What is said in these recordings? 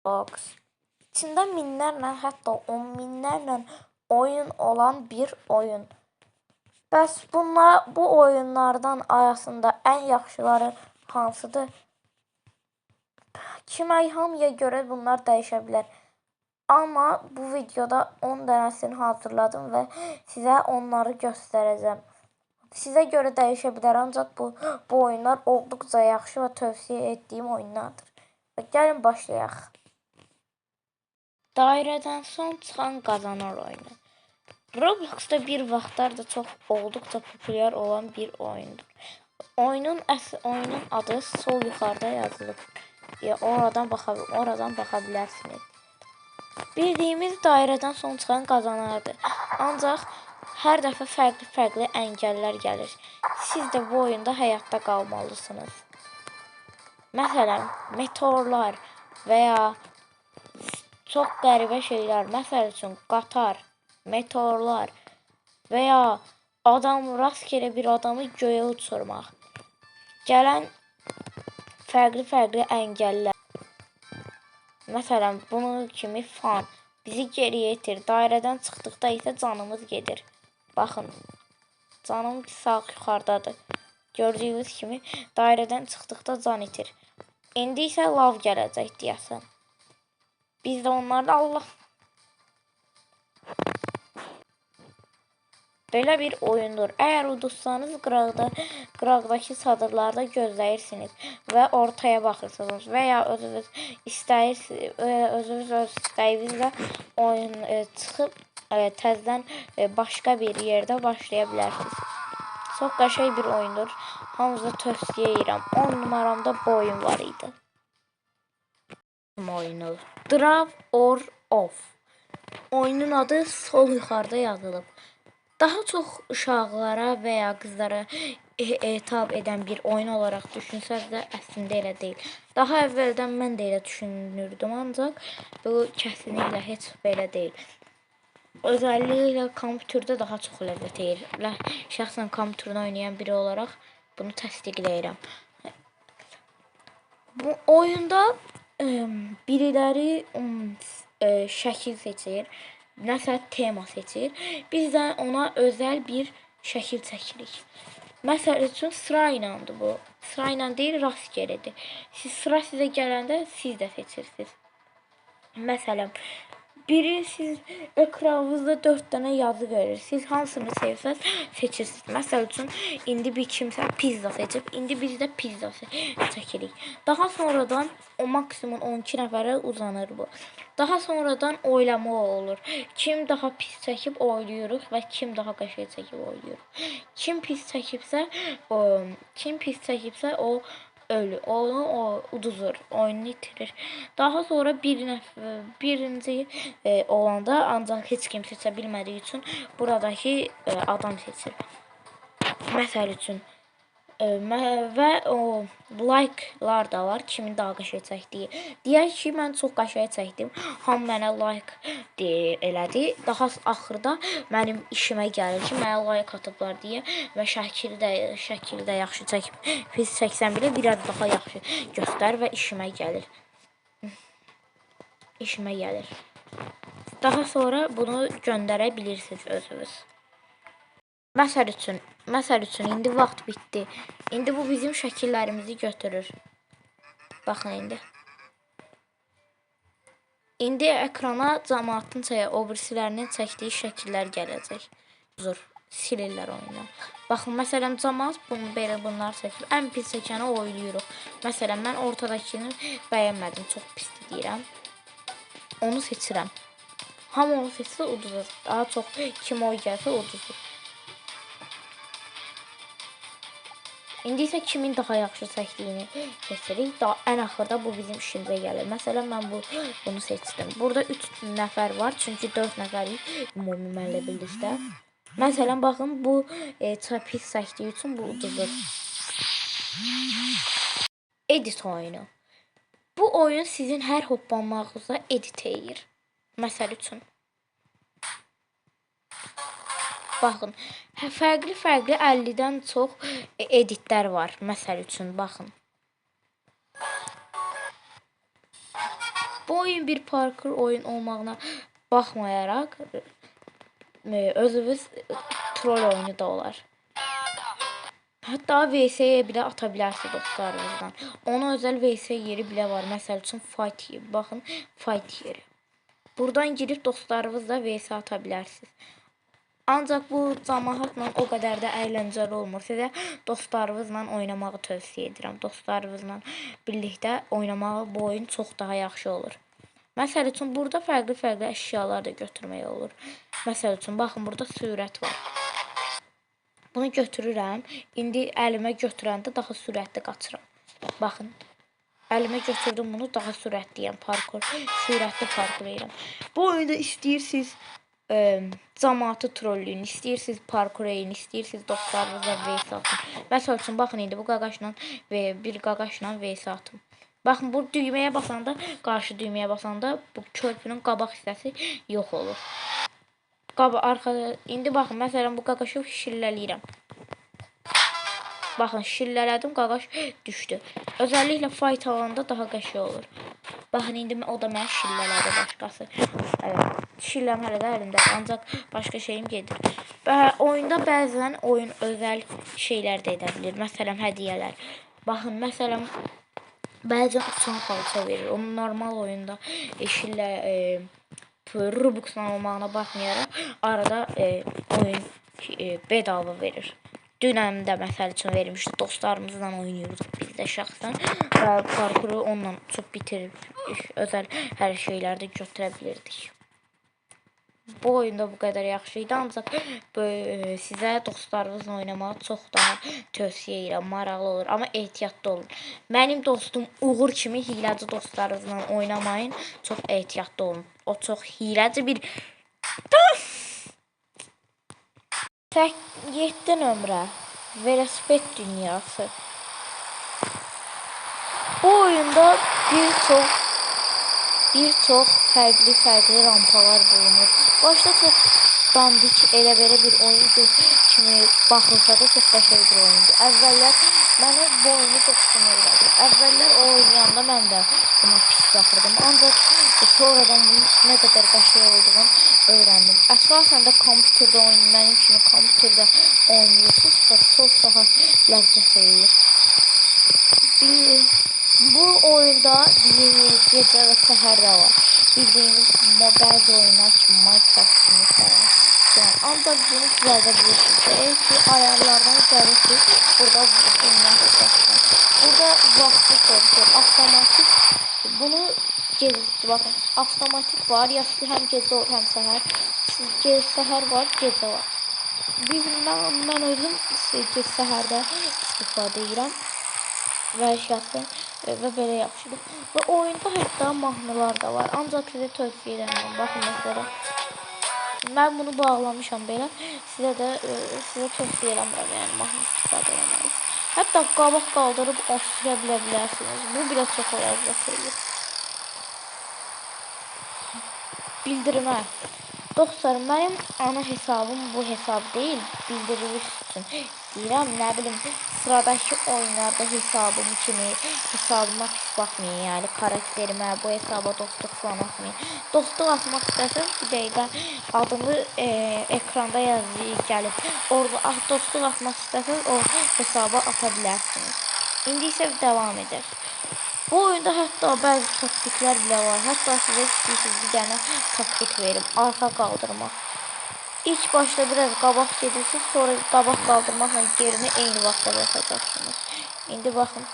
Box. İçində minlərlə, hətta 10 minlərlə oyun olan bir oyun. Bəs bu oyunlardan arasında ən yaxşıları hansıdır? Hamıya görə bunlar dəyişə bilər. Amma bu videoda 10 dənəsini hazırladım və sizə onları göstərəcəm. Sizə görə dəyişə bilər, ancaq bu oyunlar olduqca yaxşı və tövsiyə etdiyim oyunlardır. Gəlin başlayaq. Dairədən son çıxan qazanır oyunu. Robloxda bir vaxtlar da olduqca populyar olan bir oyundur. Oyunun adı sol yuxarıda yazılıb. Oradan baxa bilərsiniz. Bildiyimiz dairədən son çıxan qazanardır. Ancaq hər dəfə fərqli əngəllər gəlir. Siz də bu oyunda həyatda qalmalısınız. Məsələn, meteorlar və ya çox qəribə şeylər. Məsəl üçün, qatar, meteorlar və ya rastgele bir adamı göyə uçurmaq. Gələn fərqli əngəllər. Məsələn, bunun kimi fan bizi geriyə itir. Dairədən çıxdıqda isə canımız gedir. Baxın, canım sağ yuxarıdadır. Gördüyünüz kimi dairədən çıxdıqda can itir. İndi isə lav gələcək deyəsən. Biz də onlarla Allah. Belə bir oyundur. Əgər uduzsanız qıraqdakı sadırlarda gözləyirsiniz və ortaya baxırsınız və ya özünüz istəyinizlə oyun çıxıb təzədən başqa bir yerdə başlaya bilərsiniz. Çox qəşəng bir oyundur. Hamınıza tövsiyə edirəm. 10 numaramda bu oyun var idi. Oyunu Draw or Off. Oyunun adı sol yuxarıda yazılıb. Daha çox uşaqlara və ya qızlara hitap edən bir oyun olaraq düşünsəz də əslində elə deyil. Daha əvvəldən mən də elə düşünürdüm, ancaq bu kəsinliklə heç belə deyil. Özəlliklə kompüterdə daha çox ləzzət verir. Şəxsən kompüterdə oynayan biri olaraq bunu təsdiqləyirəm. Bu oyunda biriləri şəkil seçir, nəsə tema seçir. Biz də ona özəl bir şəkil çəkirik. Məsəl üçün sıra ilədir bu. Sıra ilə deyil, rastgeledir. Sıra sizə gələndə siz də seçirsiniz. Məsələn, siz ekranınızda 4 dənə yazı verir. Siz hansını sevsəz seçirsiniz. Məsəl üçün, indi bir kimsə pizza seçib, indi biz də pizza çəkirik. Daha sonradan o maksimum 12 nəfərə uzanır bu. Daha sonradan oylama olur. Kim daha pis çəkib oylayırıq və kim daha qəşəng çəkib oylayırıq. Kim pis çəkibsə o ölür. O uduzur, oyunu itirir. Daha sonra birinci olanda ancaq heç kim seçə bilmədiyi üçün buradakı adam seçir. Məsəl üçün və o like'lar da var, kimin daha qəşəng çəkdiyi. Deyək ki, mən çox qəşəng çəkdim. Hamı mənə like elədi. Daha axırda mənim işimə gəlir ki, mənə like atıblar deyə və şəkili də yaxşı çəkib. Pis çəksəm belə biraz daha yaxşı göstər və işimə gəlir. Daha sonra bunu göndərə bilirsiniz özünüz. Məsəl üçün, indi vaxt bitdi. İndi bu bizim şəkillərimizi götürür. Baxın indi. İndi ekrana cəmaatın o birisilərinin çəkdiyi şəkillər gələcək. Silirlər oyunu. Baxın, məsələn, cəmaat bunlar çəkir. Ən pis çəkəni oylayırıq. Məsələn, mən ortadakini bəyənmədim, çox pisdir deyirəm. Onu seçirəm. Hamı onu seçsə uduzur. Daha çox kim oy gəlsə uduzur. İndi isə kimin daha yaxşı çəkdiyini seçirik. Ən axırda bu bizim işimizə gəlir. Məsələn, mən bunu seçdim. Burada 3 nəfər var, çünki 4 nəfərik ümumi mənlə birlikdə. Məsələn, baxın, bu pis çəkdiyi üçün bu uduzur. Edit oyunu. Bu oyun sizin hər hoppanmağınıza edit edir. Məsəl üçün. Baxın, fərqli 50-dən çox editlər var. Məsəl üçün, baxın. Bu oyun bir parkur oyun olmağına baxmayaraq özünüz troll oyunu da olar. Hatta VS'ye bile atabilirsiniz dostlarınızdan. Ona özel VS yeri bile var. Mesela için fight yeri. Bakın fight yeri. Buradan girip dostlarınızla VS atabilirsiniz. Ancak bu cəmaatla o kadar da əyləncəli olmur. Sizə dostlarınızla oynamağı tövsiyə edirəm. Dostlarınızla birlikdə oynamağı bu oyun çox daha yaxşı olur. Məsəl üçün burada fərqli əşyalar da götürmək olur. Məsəl üçün baxın burada sürət var. Bunu götürürəm. İndi əlimə götürəndə daha sürətli qaçıram. Baxın. Əlimə götürdüm bunu, daha sürətliyəm. Sürətli parkur edirəm. Bu oyunda istəyirsiniz cəmaatı trolləyin, istəyirsiniz parkur edin, istəyirsiniz dostlarınızla vs atın. Məsəl üçün baxın indi bu qaqaşla bir qaqaşla vs atın. Baxın bu düyməyə basanda, qarşı düyməyə basanda bu körpünün qabaq hissəsi yox olur. Arkada indi baxın məsələn bu qaqaşı şillələyirəm. Baxın şillələdim, qaqaş düşdü. Özəlliklə fight alanda daha qəşəng olur. Baxın indi o da mənə şillələdi başqası. Evet, şilləm hələ də əlimdədir, ancaq başqa şeyim gedir. Və oyunda bəzən oyun özəl şeylər də edə bilir. Məsələn hədiyyələr. Baxın məsələn bəzən uçan xalça verir. Onun normal oyunda şillə Robux'la olmağına baxmayaraq arada oyun bedava verir. Dünəmdə məsəl üçün vermişdi. Dostlarımızla oynayırdıq biz də şəxsən və parkuru onunla uçub bitirib özəl hər şeyləri də götürə bilirdik. Bu oyunda bu qədər yaxşı idi, ancaq sizə dostlarınızla oynamağı çox daha tövsiyə edirəm, maraqlı olur, amma ehtiyatlı olun. Mənim dostum Uğur kimi hiləci dostlarınızla oynamayın, çox ehtiyatlı olun. O çox hiləci bir 7 nömrə velosiped dünyası. Bu oyunda bir çox fərqli rampalar bulunur. Başta çox dandik elə belə bir oyun kimi baxılsa da çox qəşəng bir oyundur. Əvvəllər mənə bu oyunu çox sıxılırdı. Əvvəllər o oynayanda mən də buna pis baxırdım. Ancaq sonradan bunun nə qədər qəşəng olduğunu öyrəndim. Əsasən də kompüterdə mənim kimi kompüterdə oynayırsınızsa çox daha ləzzət verir. Bu oyunda gecə və səhər də var. Bildiyiniz bəzi oyunlar kimi Minecraft kimi falan. Ancaq bunu düzəldə bilirsiniz. Eğer ki ayarlardan gəlirsiniz, burada burada vaxtı soruşur. Avtomatik bunu gecə bakın. Avtomatik var. Ya həm gecə olur, həm səhər. Səhər var, gecə var. Mən özüm səhərdə istifadə edirəm və şəxsən və belə yaxşıdır. Və oyunda hətta mahnılar da var. Ancaq sizə tövsiyə edirəm. Baxın məsələ. Mən bunu bağlamışam belə. Sizə tövsiyə eləmirəm, yəni mahnı istifadə etməlisiniz. Hətta qabaq qaldırıb o silə bilərsiniz. Bu biraz çox ləzzət verir. Bildirmə. Dostlar, mənim ana hesabım bu hesab deyil, bildiriliş üçün deyirəm, nə bilim, sıradakı oyunlarda hesabım kimi hesabıma pis baxmayın, yəni karakterimə, bu hesaba dostluq falan atmayın. Dostluq atmaq istəsəniz bir dəqiqə adımı ekranda yazıyı gəlib, orada dostluq atmaq istəsəniz o hesaba ata bilərsiniz. İndi isə devam edək. Bu oyunda hətta bəzi taktiklər bile var. Hətta sizə istəyirsiniz bir dənə taktik verim. Arxa qaldırmaq. İlk başta biraz qabaq gedirsiniz, sonra qabaq qaldırmaqla yerini eyni vaxtda basacaqsınız. İndi baxın.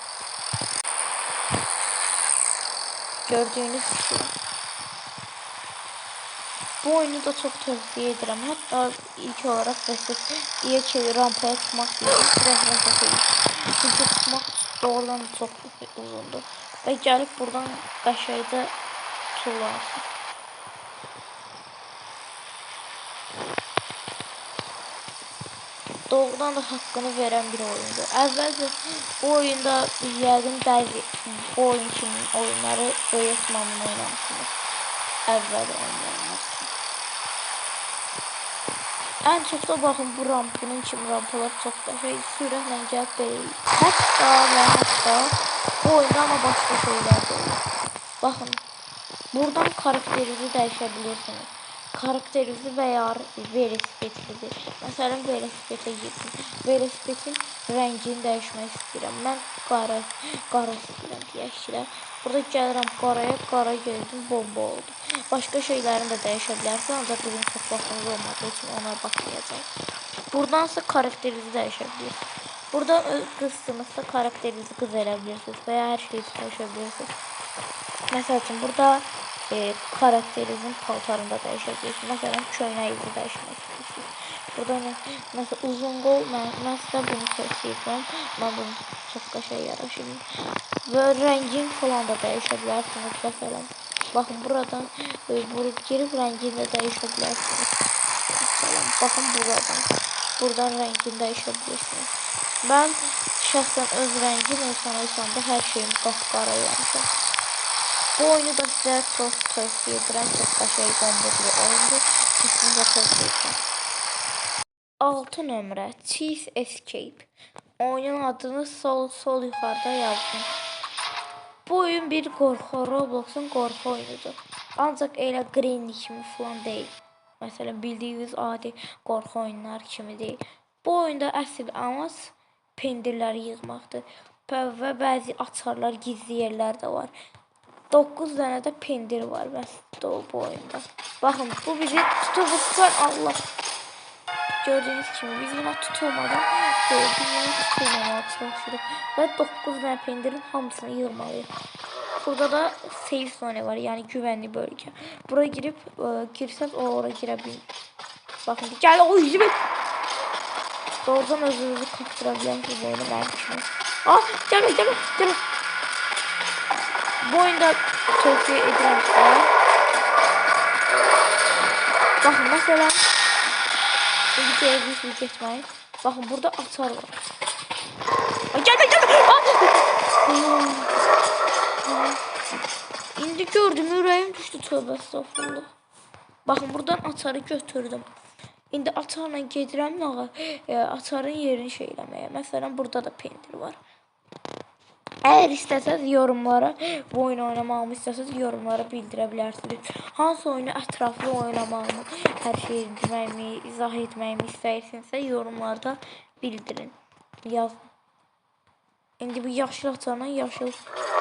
Gördüyünüz kimi. Bu oyunu da çox tövsiyə edirəm. Hətta ilk olaraq deyək ki, rampaya çıxmaq deyək. Biraz rahat edin. Çünki çıxmaq doğrudan da çox uzundur. Və gəlib buradan qəşəngcə tullansın. Doğrudan da haqqını verən bir oyundur. Əvvəlcə bu oyunda yəqin bəzi bu oyun kimi oyunları böyük mamını oynamışsınız. Əvvəl oynayanlar. Ən çox da baxın bu bunun kimi rampalar çox qəşəng sürətlə gəlib belə. Hətta bu oyunda ama başqa şeylər də olur. Baxın. Buradan karakterinizi dəyişebilirsiniz. Karakterinizi veya velosipetinizi. Mesela velosipete girdim. Velosipetin rengini değişmek istiyorum. Ben qara istiyorum deyək. Burada gəlirəm qaraya, qara gördüm, bomba oldu. Başka şeylerini de değişebilirsin. Ancaq bizim çok vaxtımız olmadığı için ona baxmayacağım. Buradansa karakterinizi değişebilirsiniz. Burada kızsınızsa karakterinizi kız edebilirsiniz veya her şeyi değişebilirsiniz. Mesela için burada karakterinizin paltarında değişebilirsiniz. Mesela köynəyinizi değişmək istəyirsiniz. Burada mesela uzun qol, mən sizə bunu seçirəm. Mən bunu çox qəşəng yaraşır. Və rəngin falan da değişebilirsiniz. Mesela bakın buradan girib rəngini de değişebilirsiniz. Mesela bakın buradan rəngini değişebilirsiniz. Ben şəxsən öz rəngim olsam da hər şeyimi qapqara yapmışam. Bu oyunu da sizə çox tövsiyə edirəm. Çox qəşəng bomba bir oyundur. Kesinlikle tövsiyə edirəm. 6 nömrə Cheese Escape. Oyunun adını sol yuxarıda yazdım. Bu oyun bir qorxu, Roblox'un qorxu oyunudur. Ancaq elə Granny kimi falan deyil. Mesela bildiğiniz adi qorxu oyunlar kimi deyil. Bu oyunda əsl amac pendirləri yığmaqdır. Və bəzi açarlar, gizli yerlər də var. 9 tane de pendir var bu oyunda. Bakın bu bizi tutup Allah. Gördüğünüz gibi biz buna tutulmadan tutulmamaya çalışırıq. Ve 9 tane pendirin hamısını yığmalıyıq. Burada da safe zone var, yani güvenli bölge. Buraya girip girseniz oraya girebilirsiniz. Bakın gel o yüzü. Doğrudan özünüzü kaptırabilen böyle vermişsiniz. Ah gelme. Bu oyunda tövsiye ederim size. Bakın mesela videoya bir geçmeyin. Bakın burada atar var. Ay, gelme. İndi gördüm, yüreğim düştü, tövbe estağfurullah. Bakın buradan atarı götürdüm. İndi atarla gedirəm atarın yerini şeyləməyə. Mesela burada da pendir var. Eğer istəsəz yorumlara bu oyunu oynamağımı istəsəz yorumlara bildirə Hansı oyunu ətraflı oynamağımı, hər şeyi deməyimi, izah etməyimi istəyirsinizsə yorumlarda bildirin. Yazın. İndi bu yaşıl atarla yaşıl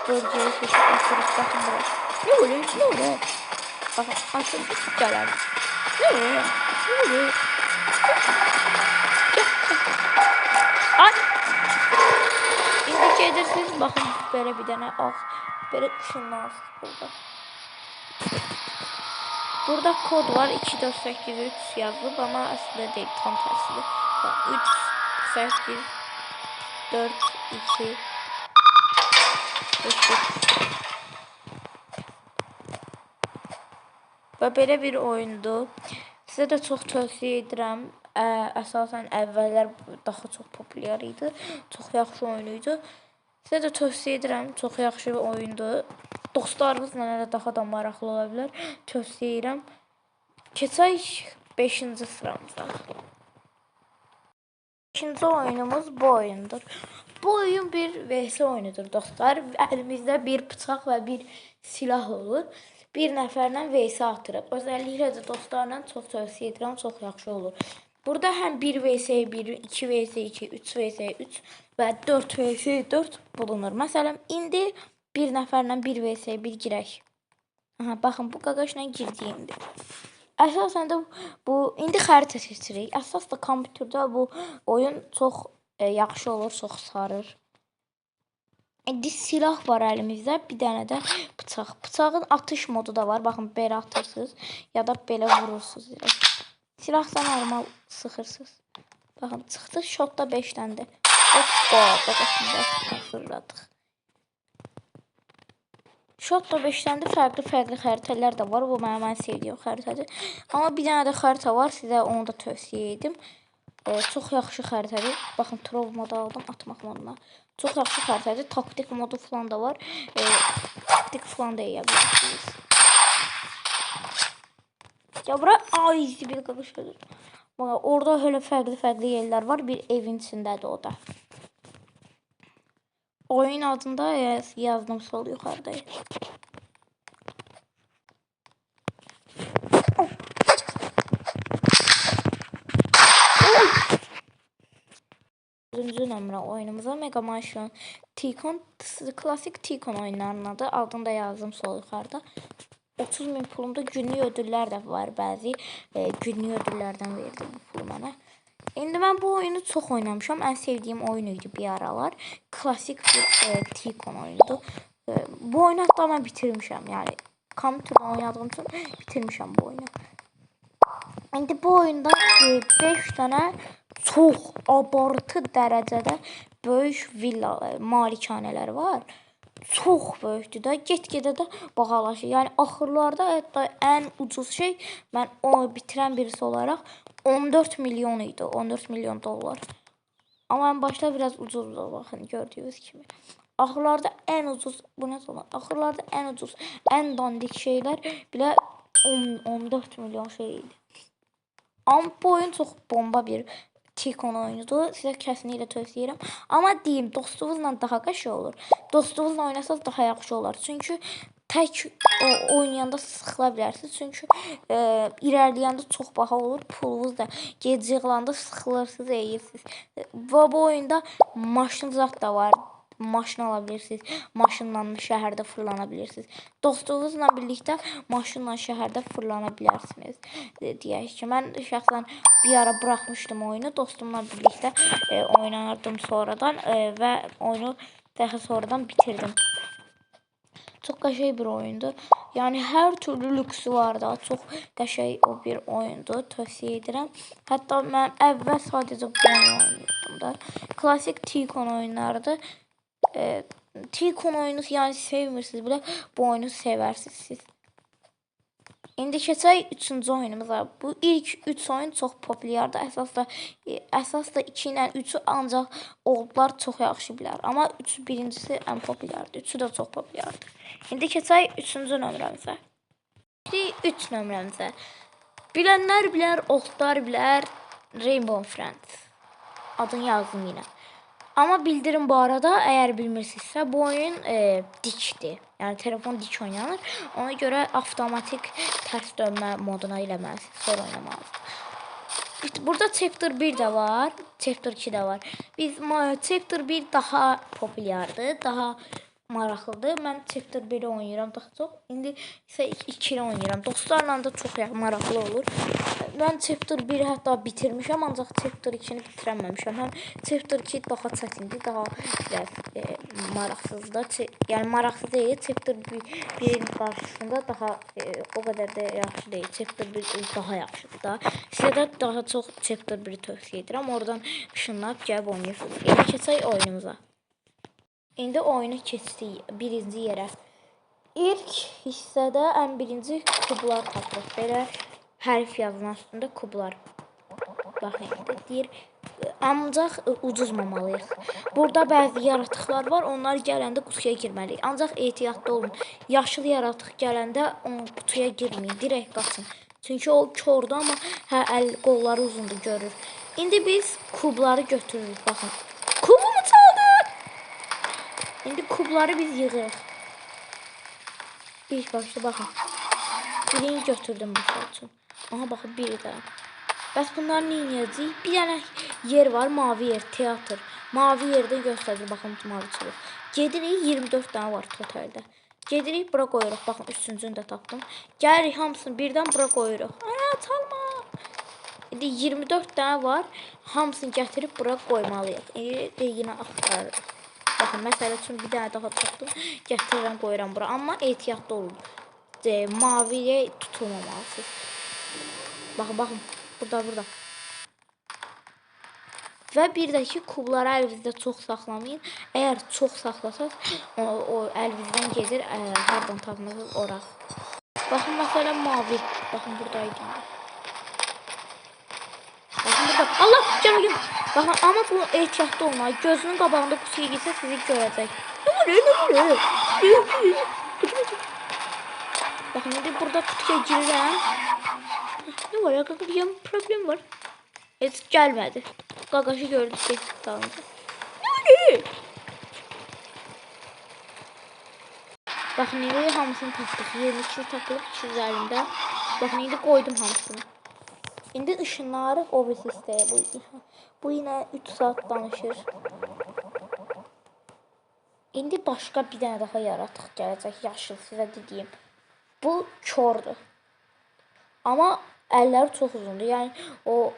bölgəyə seçib atırıq. Baxın bura. Ne oluyor? Bakın açın gələr. Ne oluyor? Ay! İndi gedirsiniz, bakın böyle bir dənə ağ, böyle ışınlansınız burada. Burada kod var, 2483 yazılıb ama aslında değil, tam tersidir. 3 8 4 2 3 Və belə bir oyundur. Sizə də çox tövsiyə edirəm. Əsasən əvvəllər daha çox populyar idi. Çox yaxşı oyun idi. Sizə də tövsiyə edirəm. Çox yaxşı bir oyundur. Dostlarınızla da daha da maraqlı ola bilər. Tövsiyə edirəm. Keçək 5-ci sıramıza. 5-ci oyunumuz bu oyundur. Bu oyun bir vs oyunudur dostlar. Əlimizdə bir bıçaq və bir silah olur. Bir nəfərlə vs atırıq. Özəlliklə də dostlarla çox tövsiyə edirəm. Çox yaxşı olur. Burada həm 1 vs 1, 2 vs 2, 3 vs 3 və 4 vs 4 bulunur. Məsələn, indi bir nəfərlə 1 vs 1 girək. Aha, baxın bu qaqaşla girdiyimdir. Əsasən də bu indi xəritə seçirik. Əsas da kompüterdə bu oyun çox yaxşı olur, çox sarır. İndi silah var əlimizdə, bir dənə də bıçaq. Bıçağın atış modu da var. Baxın belə atırsınız ya da belə vurursunuz. Silahsa normal sıxırsınız. Baxın çıxdı, shotda 5 dənədir. Hoppa, baxın fırladıq. Shotda 5 dənədir, fərqli xəritələr də var. Bu mənim ən sevdiyim xəritədir. Amma bir dənə də xəritə var, sizə onu da tövsiyə edim. Çox yaxşı xəritədir. Baxın, trov modu aldım, atmaq moduna. Çox yaxşı xəritədir. Taktik modu falan da var. Taktik falan da edə bilirsiniz. Ya bura aizi bir qaqışıdır. Orada öyle fərqli yerlər var. Bir evin içindədir o da. Oyun adında yazdım sol yuxarıda. nömrə oyunumuza Mega Mansion Tikon, klasik Tikon oyunlarının adı. Altında yazdım sol yuxarıda. 30.000 pulumda günlük ödüllər də var. Bəzi günlük ödüllərdən verdi bu pulu mənə. İndi mən bu oyunu çox oynamışam. Ən sevdiyim oyun idi bir aralar. Klasik bir Tikon oyunudur. Bu oyunu hatta mən bitirmişəm. Yəni kompüterdə oynadığım üçün bitirmişəm bu oyunu. İndi bu oyunda 5 dənə çox abartı dərəcədə böyük villa, malikanələr var. Çox böyükdür də, get-gedə də bahalaşır. Yəni axırlarda hətta ən ucuz şey mən o bitirən birisi olaraq 14 milyon idi, 14 milyon dollar. Amma ən başda biraz ucuzdur, baxın gördüyünüz kimi. Axırlarda ən ucuz, bu nə zaman? Axırlarda ən ucuz, ən dandik şeylər belə 14 milyon şey idi. Amma bu oyun çox bomba bir Tikon oyunudur. Sizə kəsinliklə tövsiyə edirəm. Amma deyim, dostunuzla daha qəşəng olur. Dostunuzla oynasanız daha yaxşı olar. Çünki tək oynayanda sıxıla bilərsiniz. Çünki irəliləyəndə çox baha olur. Pulunuz da gec yığılanda sıxılırsınız, eyirsiniz. Və bu oyunda maşın zat da var. Maşın ala bilirsiniz. Maşınla şəhərdə fırlana bilirsiniz. Dostunuzla birlikdə maşınla şəhərdə fırlana bilərsiniz. Deyək ki, mən şəxsən bir ara buraxmışdım oyunu. Dostumla birlikdə oynardım sonradan və oyunu daha sonradan bitirdim. Çox qəşəng bir oyundur. Yəni hər türlü lüksü var da. Çox qəşəng o bir oyundur. Tövsiyə edirəm. Hətta mən əvvəl sadəcə bu oyunu oynayırdım da. Klasik Tikon oyunlarıdır. Tikon oyunu yəni sevmirsiniz bile bu oyunu seversiniz siz. İndi keçək 3-cü oyunumuza. Bu ilk 3 oyun çox populyardır. Əsas da 2 ilə 3-ü ancaq oğullar çox yaxşı bilər. Amma 3 birincisi ən populyardır. 3-ü də çox populyardır. İndi keçək 3-cü nömrəmizə. 3 nömrəmizə. Bilənlər bilər, oxlar bilər, Rainbow Friends. Adını yazdım yine. Ama bildirim bu arada, eğer bilmirsinizsə bu oyun dikdir. Yəni telefon dik oynanır. Ona görə avtomatik tərs dönmə moduna eləməlisiniz. Sonra oynamalısınız. Burada Chapter 1 də var, Chapter 2 də var. Chapter 1 daha populyardır, daha maraqlıdır. Mən Chapter 1'i oynayıram daha çox. İndi isə 2'ni oynayıram. Dostlarla da çox maraqlı olur. Mən Chapter 1'i hətta bitirmişəm, ancaq Chapter 2'ni bitirəməmişəm. Həm Chapter 2 daha çətindir, daha maraqsızdır. Yəni maraqsız deyil, Chapter 1'in qarşısında daha o qədər də yaxşı deyil. Chapter 1 daha yaxşıdır da. Sizə də daha çox Chapter 1'i tövsiyə edirəm. Oradan ışınlayıb gəlib oynayırsınız. İndi keçək oyunumuza. İndi oyunu keçdik birinci yerə. İlk hissədə ən birinci kublar tapırıq. Belə hərf yazılan üstündə kublar. Baxın, indi deyir, ancaq ucuzmamalıyıq. Burada bəzi yaratıqlar var, onlar gələndə qutuya girməliyik. Ancaq ehtiyatlı olun. Yaşıl yaratıq gələndə qutuya girməyin, direkt qaçın. Çünki o kördür, amma əl qolları uzundur, görür. İndi biz kubları götürürük, baxın. Kubumu çaldı! İndi kubları biz yığırıq. İlk başda baxın. Birini götürdüm bu üçün. Aha baxın, biri də. Bəs bunlar nə edəcəyik? Bir dənə yer var, mavi yer, teatr. Mavi yerdə göstərir, baxın, mavi çıxır. Gedirik, 24 dənə var totaldə. Gedirik, bura qoyuruq, baxın, üçüncünü də tapdım. Gəlirik, hamısını birdən bura qoyuruq. Ana, çalma! İndi 24 dənə var, hamısını gətirib bura qoymalıyıq. İndi yenə axtarırıq. Baxın, məsələ üçün bir dənə daha tapdım. Gətirirəm, qoyuram bura. Amma ehtiyatlı olun. Maviyə tutulmamalısınız. Baxın, baxın. Burada. Və bir də ki, kubları əlinizdə çox saxlamayın. Əgər çox saxlasanız, o əlinizdən gedir, hardan tapmısınız ora. Baxın, məsələn, mavi. Baxın, buradaydı. Baxın, burada. Allah, gəl. Baxın, amma bu ehtiyatlı olmalı. Gözünün qabağında qutuya girsə sizi görəcək. Nə var? Baxın, indi burada qutuya girirəm. Ne var ya, bir problem var. Heç gəlmədi. Qaqaşı gördü ki, dalınca. Ne? Baxın, indi hamısını tapdıq. 22 tapılıb 250'də. Baxın, indi qoydum hamısını. İndi ışınları o bir istəyir. Bu yine 3 saat danışır. İndi başqa bir dənə daha yaratıq gələcək. Yaşıl sizə dediyim. Bu kordur. Amma əlləri çox uzundur. Yəni o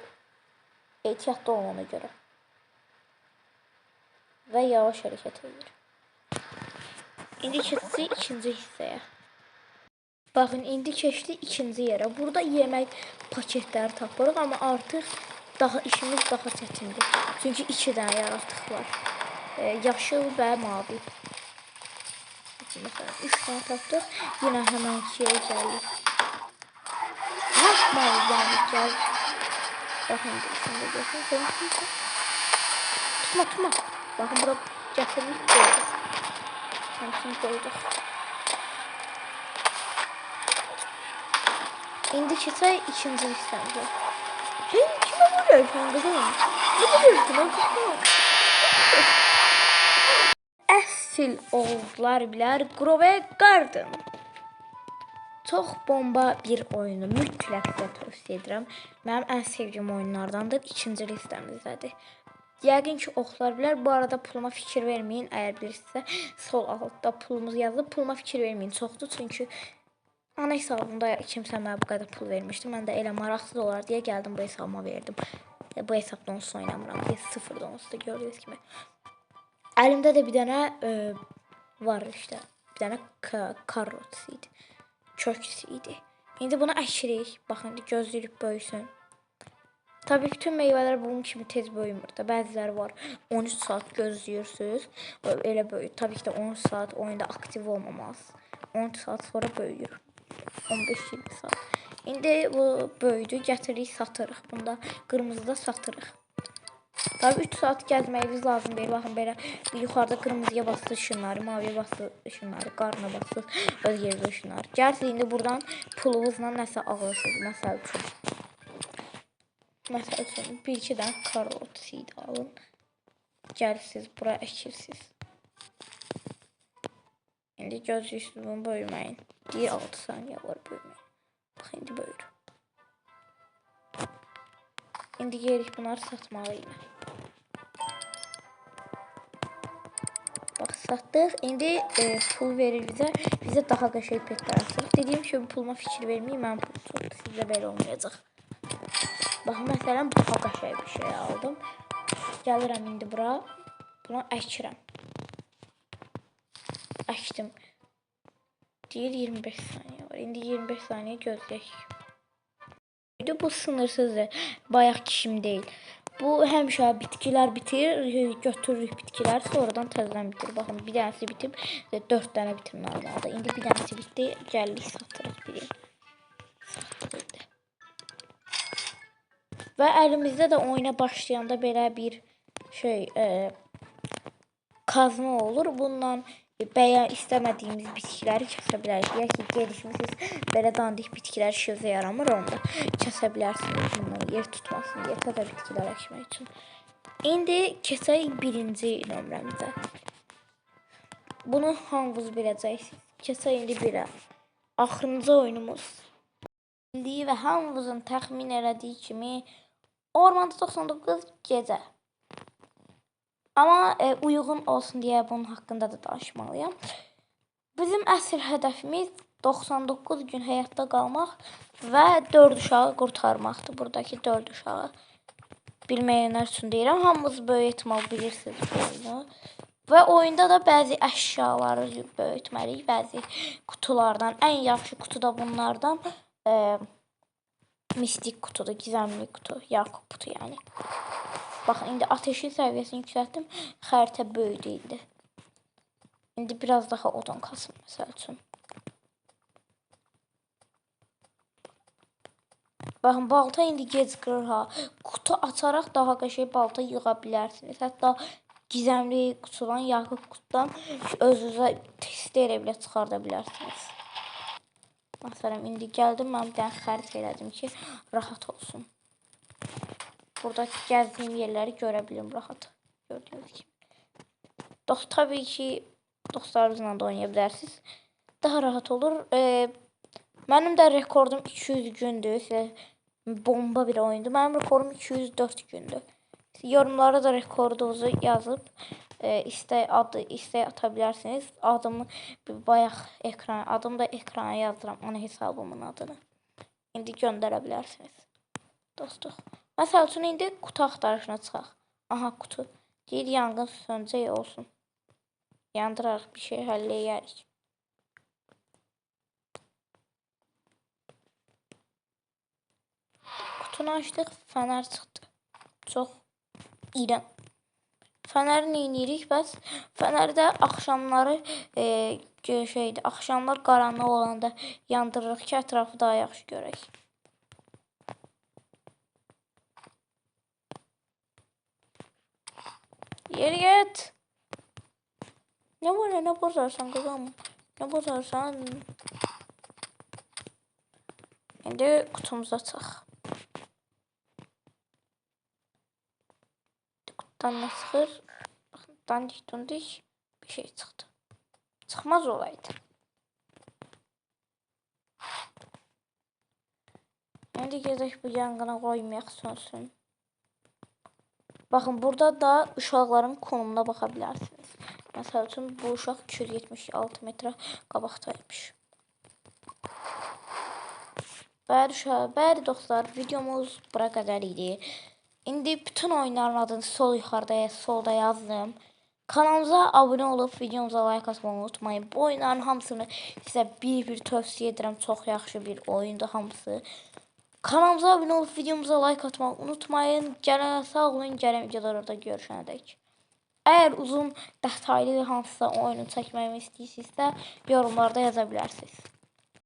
ehtiyatlı olmana görə. Və yavaş hərəkət edir. İndi keçdi ikinci hissəyə. Baxın, indi keçdi ikinci yerə. Burada yemək paketləri tapırıq, amma artıq işimiz daha çətindir. Çünki 2 dənə yaratıq var. Yaşıl və mavi. Məsələn, 3 dənə tapdıq. Yenə həmən ikiyə gəlir. Mavi yəni gəl. Baxın, şimdi görün. Tutma. Baxın, bura gətirdik qoyduq. Həmsini qoyduq. İndi keçək ikinci hissəmizə. Hey, kimə vuruyorsun qızım? Ne vuruyorsun qızım? Əsl oldular bilər Grove Garden. Çox bomba bir oyunu mütləq sizə tövsiyə edirəm. Mənim ən sevdiyim oyunlardandır. İkinci listəmizdədir. Yəqin ki, oxular bilər. Bu arada puluma fikir verməyin. Əgər bilirsinizsə, sol altda pulumuz yazılıb. Puluma fikir verməyin. Çoxdur. Çünki ana hesabımda kimsə mənə bu qədər pul vermişdi. Mən də elə maraqsız olar deyə gəldim bu hesabıma verdim. Bu hesabda onsuz oynamıram deyə sıfırda onsuz da gördüyünüz kimi. Əlimdə də bir dənə var işte. Bir dənə karot idi. Köksü idi. İndi bunu əkirik. Baxın, gözləyirik böyüsün. Tabii bütün meyvələr bunun kimi tez böyümür də. Bəziləri var 13 saat gözləyirsiniz. Elə böyür. Tabii ki də 13 saat oyunda aktiv olmamaz. 13 saat sonra böyüyür. 15-20 saat. İndi bu böyüdü. Gətiririk, satırıq. Bunda qırmızıda satırıq. Tabii 3 saat gəzməyiniz lazım deyil. Baxın belə yuxarıda qırmızıya basılı ışınları, maviyə basılı ışınları, qarına basılı öz yerdə ışınları. Gərsiniz indi buradan pulunuzla nəsə alırsınız. Məsəl üçün 1-2 dənə karot seed alın. Gəlirsiniz bura əkirsiniz. İndi gözləyirsiniz bunu böyüməyin. Deyir 6 saniyə var böyüməyin. Bax indi böyür. İndi gelirik bunları satmalı yine. Bak satdıq. İndi pul verir bizə. Bizə daha qəşəng petlər açırıq. Dediyim kimi puluma fikir verməyin. Mənim pulum çoxdur. Sizdə belə olmayacaq. Baxın, məsələn, daha qəşəng bir şey aldım. Gəlirəm indi bura. Buna əkirəm. Əkdim. Deyir 25 saniyə var. İndi 25 saniyə gözləyək. Bu sınırsızdır. Bayaq kişim deyil. Bu həmişə bitkilər bitir. Götürürük bitkilər. Sonradan təzədən bitir. Baxın, bir dənəsi bitib. 4 dənə bitir normalda. İndi bir dənəsi bitdi. Gəlirik satırıq biri. Satırıq. Və əlimizdə də oyuna başlayanda belə bir şey kazma olur. Bundan istəmədiyimiz bitkiləri kəsə bilərik. Ya ki, gelişmişsiniz, belə dandik bitkilər işinizə yaramır, onda kəsə bilərsiniz. Bundan yer tutmasın deyə təzə bitkilər əkmək üçün. İndi keçək birinci nömrəmizə. Bunu hamınız biləcəksiniz. Keçək indi birə. Axırıncı oyunumuz. Bildiyi və hamınızın təxmin elədiyi kimi Ormanda 99 gecə. Amma uyğun olsun deyə bunun haqqında da danışmalıyam. Bizim əsl hədəfimiz 99 gün həyatda qalmaq və 4 uşağı qurtarmaqdır. Buradakı 4 uşağı bilməyənlər üçün deyirəm. Hamınız böyük ehtimal bilirsiniz bu oyunu. Və oyunda da bəzi əşyaları böyütməliyik. Bəzi kutulardan. Ən yaxşı kutu da bunlardan mistik kutudur. Gizemli kutu. Yakup kutu yani. Bakın indi ateşin səviyyəsini yüksəltdim. Xəritə böyüdü indi. İndi biraz daha odun kasım məsəl üçün. Baxın, balta indi gec qırır ha. Kutu açaraq daha qəşəng balta yığa bilərsiniz. Hətta gizemli kutudan, Yakup kutudan özünüzə testlərə belə çıxarda bilərsiniz. Məsələn, indi gəldim, mən bir dənə xəritə elədim ki, rahat olsun. Buradakı gəzdiyim yerləri görə bilirim rahat. Gördüyünüz kimi. Tabii ki, dostlarınızla da oynaya bilərsiniz. Daha rahat olur. Mənim də rekordum 200 gündür. Bomba bir oyundu. Mənim rekordum 204 gündür. Yorumlara da rekordunuzu yazıb istək adı, istək ata bilərsiniz. Adımı bayaq ekrana, adımı da ekrana yazdıram ana hesabımın adını. İndi göndərə bilərsiniz. Dostluq. Məsəl üçün indi kutu axtarışına çıxaq. Aha kutu. Deyir yanğın sönəcək olsun. Yandırarıq bir şey həll edərik. Kutunu açdıq, fənər çıxdı. Çox iyrənc. Fənəri neynirik bəs? Fənərdə axşamları axşamlar qaranlıq olanda yandırırıq ki, ətrafı daha yaxşı görək. Yeri get. Ne var ne bozarsan kızım? Ne bozarsan? İndi kutumuza çıx. Kutudan ne çıxır? Baxın, dandik bir şey çıxdı. Çıxmaz olaydı. İndi gedək bu yanğına qoymayaq sönsün. Baxın, burada da uşaqların konumuna baxa bilərsiniz. Məsəl üçün, bu uşaq 276 metrə qabaqdaymış. Bəli dostlar, videomuz bura qədər idi. İndi bütün oyunların adını sol yuxarıda, solda yazdım. Kanalımıza abunə olub, videomuza like atmayı unutmayın. Bu oyunların hamısını sizə bir tövsiyə edirəm. Çox yaxşı bir oyundur hamısı. Kanalımıza abunə olub, videomuza like atmayı unutmayın. Sağ olun, gələn videolarda görüşənədək. Əgər uzun, detaylı hansısa oyunu çəkməyimi istəyirsinizsə, yorumlarda yaza bilərsiniz.